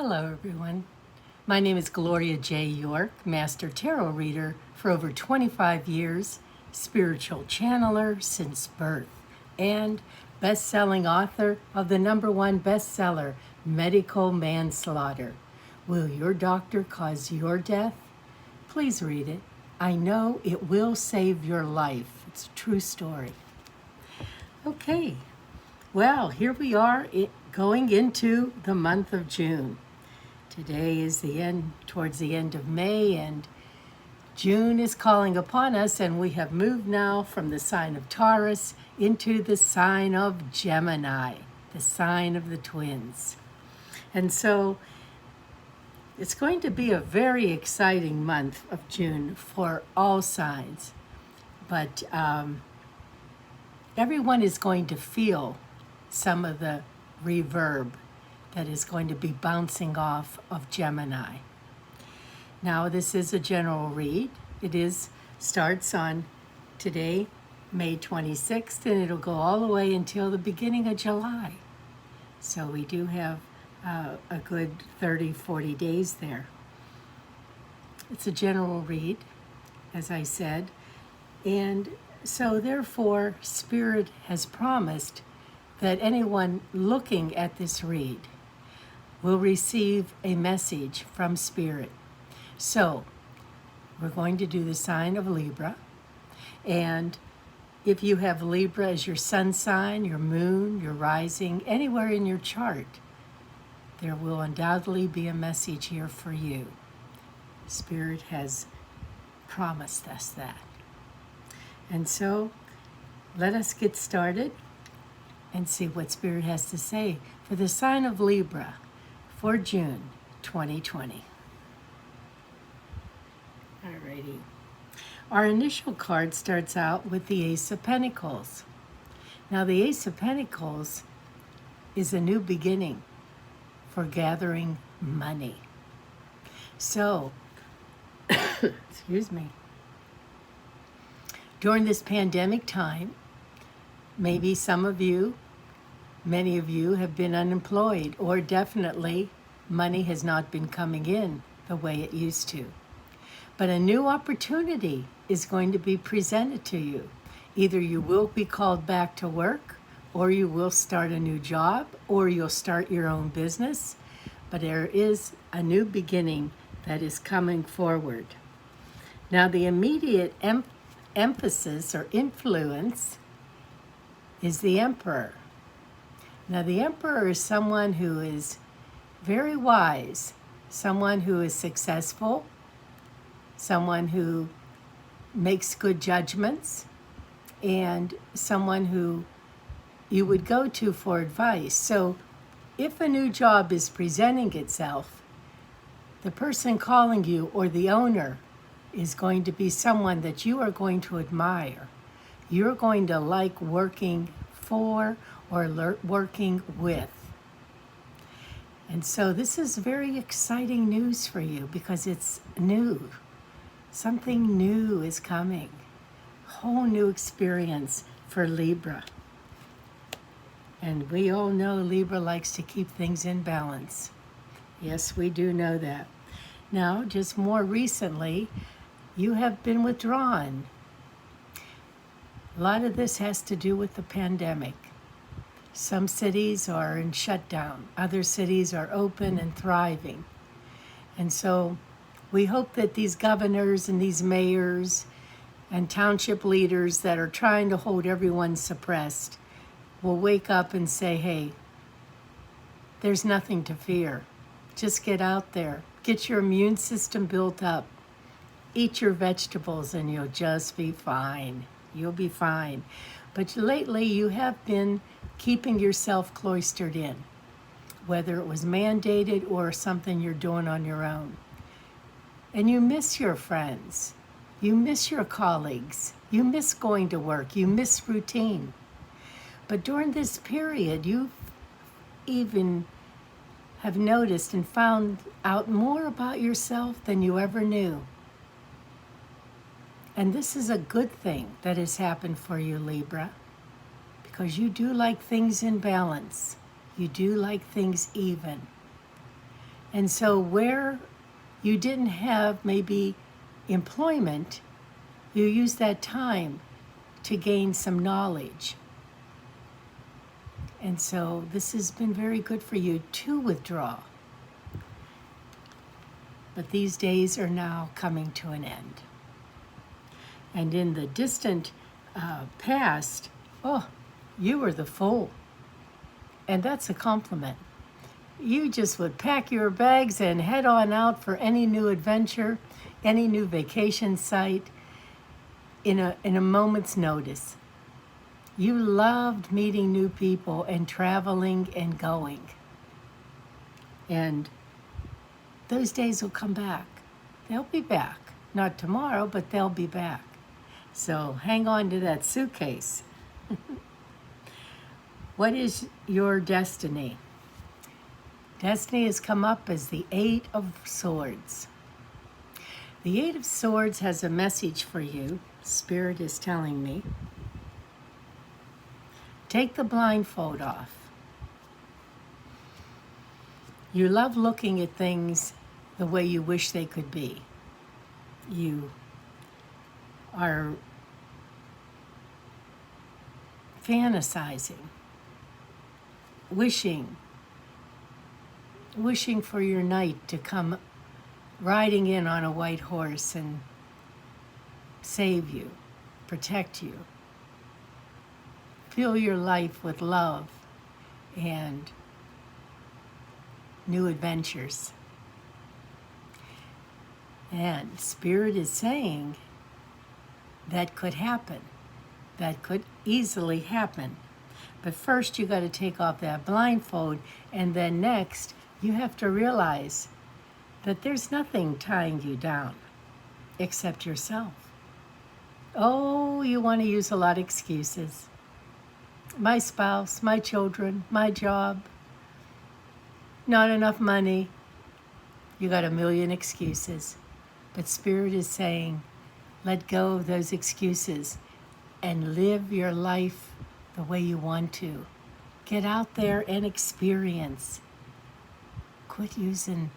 Hello, everyone. My name is Gloria J. York, Master Tarot Reader for over 25 years, spiritual channeler since birth, and best-selling author of the #1 bestseller, Medical Manslaughter. Will your doctor cause your death? Please read it. I know it will save your life. It's a true story. Okay, well, here we are going into the month of June. Today is towards the end of May, and June is calling upon us, and we have moved now from the sign of Taurus into the sign of Gemini, the sign of the twins. And so it's going to be a very exciting month of June for all signs, but everyone is going to feel some of the reverb that is going to be bouncing off of Gemini. Now, this is a general read. It starts on today, May 26th, and it'll go all the way until the beginning of July. So we do have a good 30, 40 days there. It's a general read, as I said, and so therefore, Spirit has promised that anyone looking at this read will receive a message from Spirit. So, we're going to do the sign of Libra, and if you have Libra as your sun sign, your moon, your rising, anywhere in your chart, there will undoubtedly be a message here for you. Spirit has promised us that. And so, let us get started and see what Spirit has to say for the sign of Libra for June 2020. Alrighty. Our initial card starts out with the Ace of Pentacles. Now, the Ace of Pentacles is a new beginning for gathering money. So, excuse me. During this pandemic time, maybe some of you, many of you have been unemployed, or definitely money has not been coming in the way it used to. But a new opportunity is going to be presented to you. Either you will be called back to work, or you will start a new job, or you'll start your own business. But there is a new beginning that is coming forward. Now, the immediate emphasis or influence is the Emperor. Now, the Emperor is someone who is very wise, someone who is successful, someone who makes good judgments, and someone who you would go to for advice. So if a new job is presenting itself, the person calling you or the owner is going to be someone that you are going to admire. You're going to like working for or working with. And so this is very exciting news for you because it's new. Something new is coming. Whole new experience for Libra. And we all know Libra likes to keep things in balance. Yes, we do know that. Now, just more recently, you have been withdrawn. A lot of this has to do with the pandemic. Some cities are in shutdown. Other cities are open and thriving. And so we hope that these governors and these mayors and township leaders that are trying to hold everyone suppressed will wake up and say, hey, there's nothing to fear. Just get out there. Get your immune system built up. Eat your vegetables and you'll just be fine. You'll be fine. But lately you have been keeping yourself cloistered in, whether it was mandated or something you're doing on your own. And you miss your friends. You miss your colleagues. You miss going to work. You miss routine. But during this period, you even have noticed and found out more about yourself than you ever knew. And this is a good thing that has happened for you, Libra, because you do like things in balance. You do like things even. And so where you didn't have maybe employment, you use that time to gain some knowledge. And so this has been very good for you to withdraw. But these days are now coming to an end. And in the distant past, oh, you were the fool. And that's a compliment. You just would pack your bags and head on out for any new adventure, any new vacation site in a moment's notice. You loved meeting new people and traveling and going. And those days will come back. They'll be back. Not tomorrow, but they'll be back. So hang on to that suitcase. What is your destiny? Destiny has come up as the Eight of Swords. The Eight of Swords has a message for you. Spirit is telling me. Take the blindfold off. You love looking at things the way you wish they could be. You are fantasizing, wishing for your knight to come riding in on a white horse and save you, protect you, fill your life with love and new adventures. And Spirit is saying that could happen. That could easily happen. But first you got to take off that blindfold, and then next you have to realize that there's nothing tying you down except yourself. Oh, you want to use a lot of excuses. My spouse, my children, my job, not enough money. You got a million excuses. But Spirit is saying, let go of those excuses and live your life the way you want to. Get out there and experience. Quit using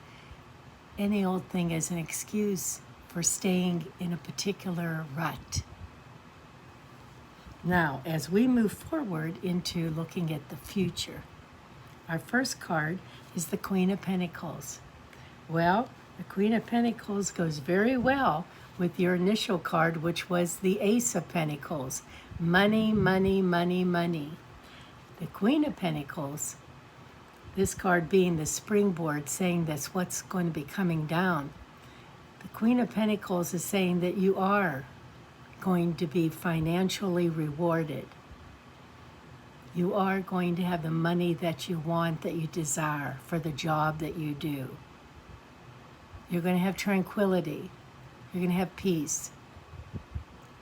any old thing as an excuse for staying in a particular rut. Now, as we move forward into looking at the future, our first card is the Queen of Pentacles. Well, the Queen of Pentacles goes very well with your initial card, which was the Ace of Pentacles. Money, money, money, money. The Queen of Pentacles, this card being the springboard, saying that's what's going to be coming down. The Queen of Pentacles is saying that you are going to be financially rewarded. You are going to have the money that you want, that you desire for the job that you do. You're going to have tranquility. You're going to have peace.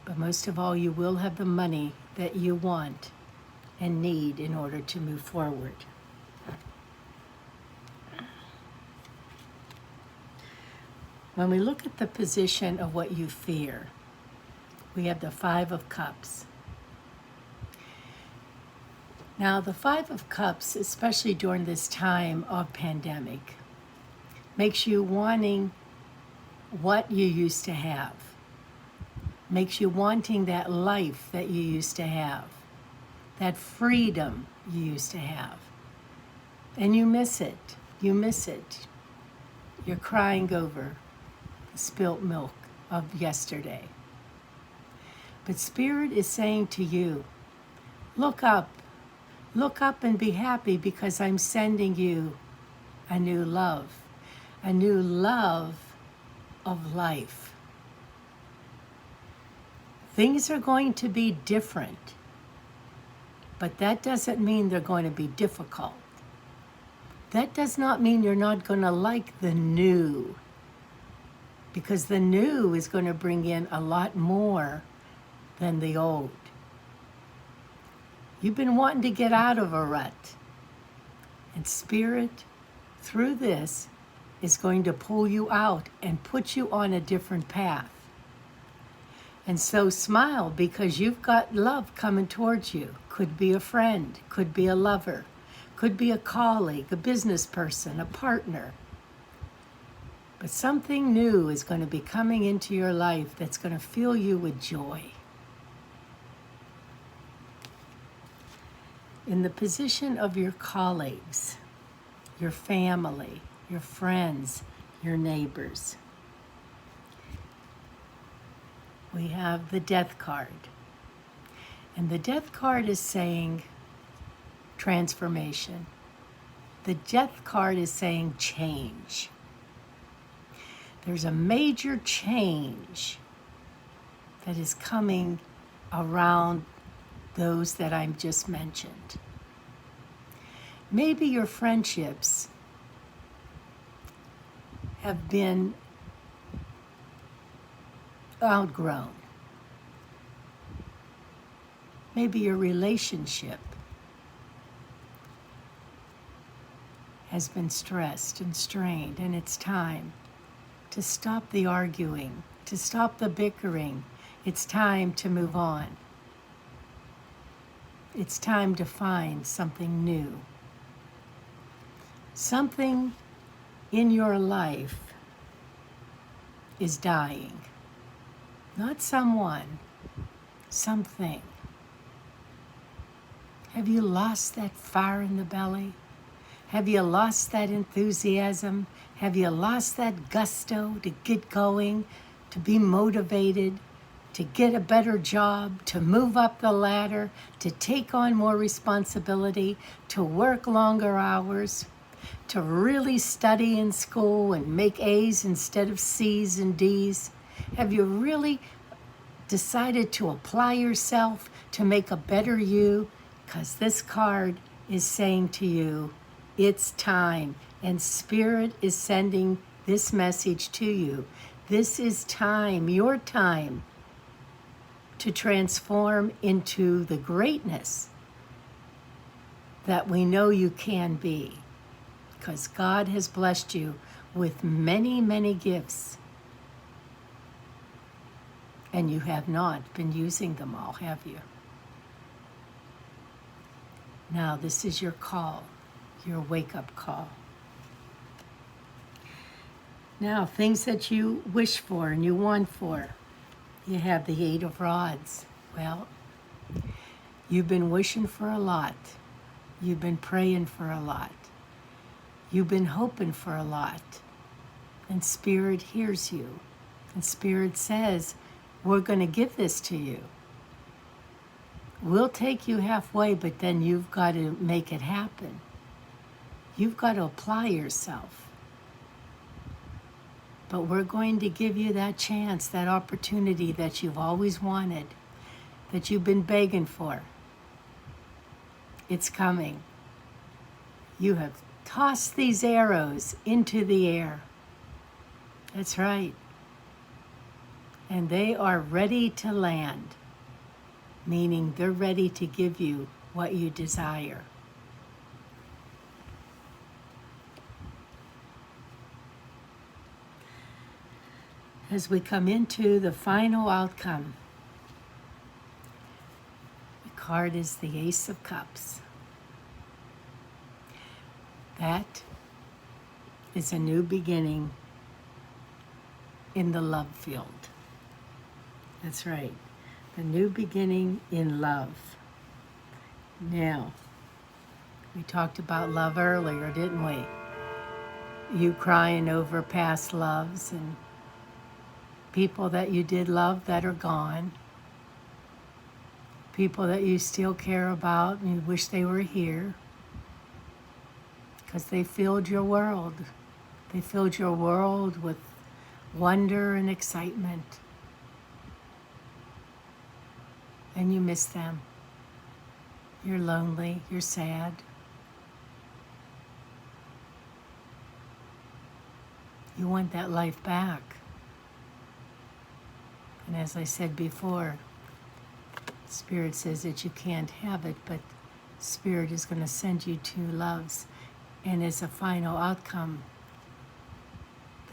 But most of all, you will have the money that you want and need in order to move forward. When we look at the position of what you fear, we have the Five of Cups. Now, the Five of Cups, especially during this time of pandemic, makes you wanting what you used to have. Makes you wanting that life that you used to have. That freedom you used to have. And you miss it. You miss it. You're crying over the spilt milk of yesterday. But Spirit is saying to you, look up. Look up and be happy, because I'm sending you a new love. A new love of life. Things are going to be different, but that doesn't mean they're going to be difficult. That does not mean you're not going to like the new, because the new is going to bring in a lot more than the old. You've been wanting to get out of a rut, and Spirit, through this, is going to pull you out and put you on a different path. And so smile, because you've got love coming towards you. Could be a friend, could be a lover, could be a colleague, a business person, a partner. But something new is going to be coming into your life that's going to fill you with joy. In the position of your colleagues, your family, your friends, your neighbors, we have the Death card. And the Death card is saying transformation. The Death card is saying change. There's a major change that is coming around those that I've just mentioned. Maybe your friendships have been outgrown. Maybe your relationship has been stressed and strained, and it's time to stop the arguing, to stop the bickering. It's time to move on. It's time to find something new. Something in your life is dying. Not someone, something. Have you lost that fire in the belly? Have you lost that enthusiasm? Have you lost that gusto to get going, to be motivated, to get a better job, to move up the ladder, to take on more responsibility, to work longer hours, to really study in school and make A's instead of C's and D's? Have you really decided to apply yourself to make a better you? Because this card is saying to you, it's time, and Spirit is sending this message to you. This is time, your time, to transform into the greatness that we know you can be, because God has blessed you with many, many gifts, and you have not been using them all, have you? Now, this is your call, your wake-up call. Now, things that you wish for and you want for. You have the Eight of Rods. Well, you've been wishing for a lot. You've been praying for a lot. You've been hoping for a lot. And Spirit hears you. And Spirit says, we're going to give this to you. We'll take you halfway, but then you've got to make it happen. You've got to apply yourself. But we're going to give you that chance, that opportunity that you've always wanted, that you've been begging for. It's coming. You have tossed these arrows into the air. That's right. And they are ready to land, meaning they're ready to give you what you desire. As we come into the final outcome, the card is the Ace of Cups. That is a new beginning in the love field. That's right, the new beginning in love. Now, we talked about love earlier, didn't we? You crying over past loves and people that you did love that are gone. People that you still care about and you wish they were here. Because they filled your world. They filled your world with wonder and excitement. And you miss them. You're lonely, you're sad. You want that life back. And as I said before, Spirit says that you can't have it, but Spirit is going to send you two loves. And as a final outcome,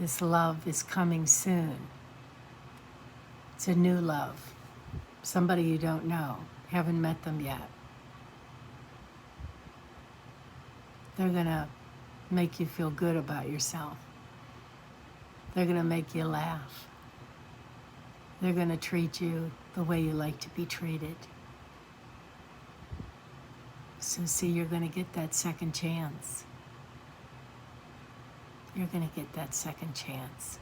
this love is coming soon. It's a new love. Somebody you don't know, haven't met them yet. They're going to make you feel good about yourself. They're going to make you laugh. They're going to treat you the way you like to be treated. So see, you're going to get that second chance. You're going to get that second chance.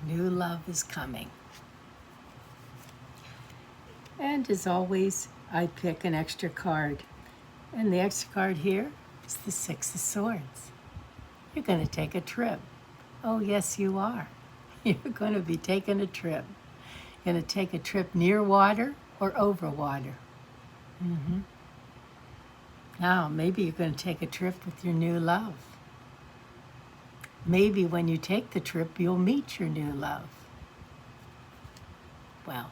New love is coming. And as always, I pick an extra card. And the extra card here is the Six of Swords. You're going to take a trip. Oh, yes, you are. You're going to be taking a trip. You're going to take a trip near water or over water. Now, maybe you're going to take a trip with your new love. Maybe when you take the trip, you'll meet your new love. Well,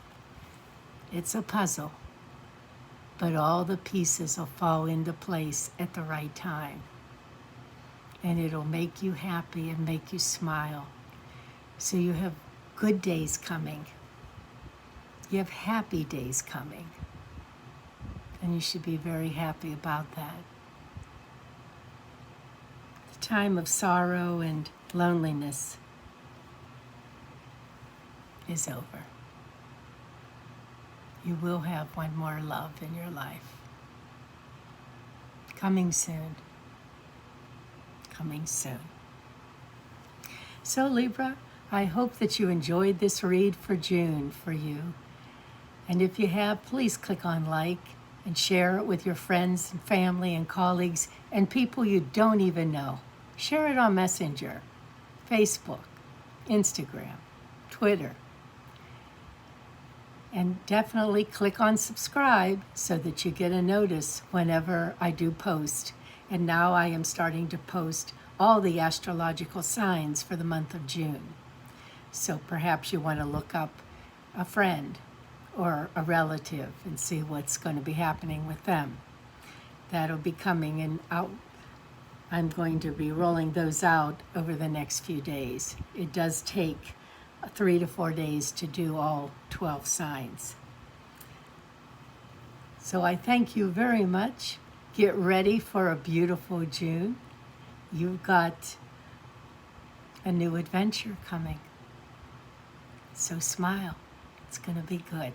it's a puzzle, but all the pieces will fall into place at the right time. And it'll make you happy and make you smile. So you have good days coming. You have happy days coming. And you should be very happy about that. The time of sorrow and loneliness is over. You will have one more love in your life. Coming soon. Coming soon. So Libra, I hope that you enjoyed this read for June for you. And if you have, please click on like and share it with your friends and family and colleagues and people you don't even know. Share it on Messenger, Facebook, Instagram, Twitter. And definitely click on subscribe so that you get a notice whenever I do post. And now I am starting to post all the astrological signs for the month of June. So perhaps you want to look up a friend or a relative and see what's going to be happening with them. That'll be coming and out. I'm going to be rolling those out over the next few days. It does take 3 to 4 days to do all 12 signs. So I thank you very much. Get ready for a beautiful June. You've got a new adventure coming. So smile. It's going to be good.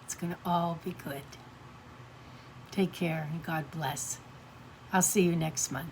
It's going to all be good. Take care and God bless. I'll see you next month.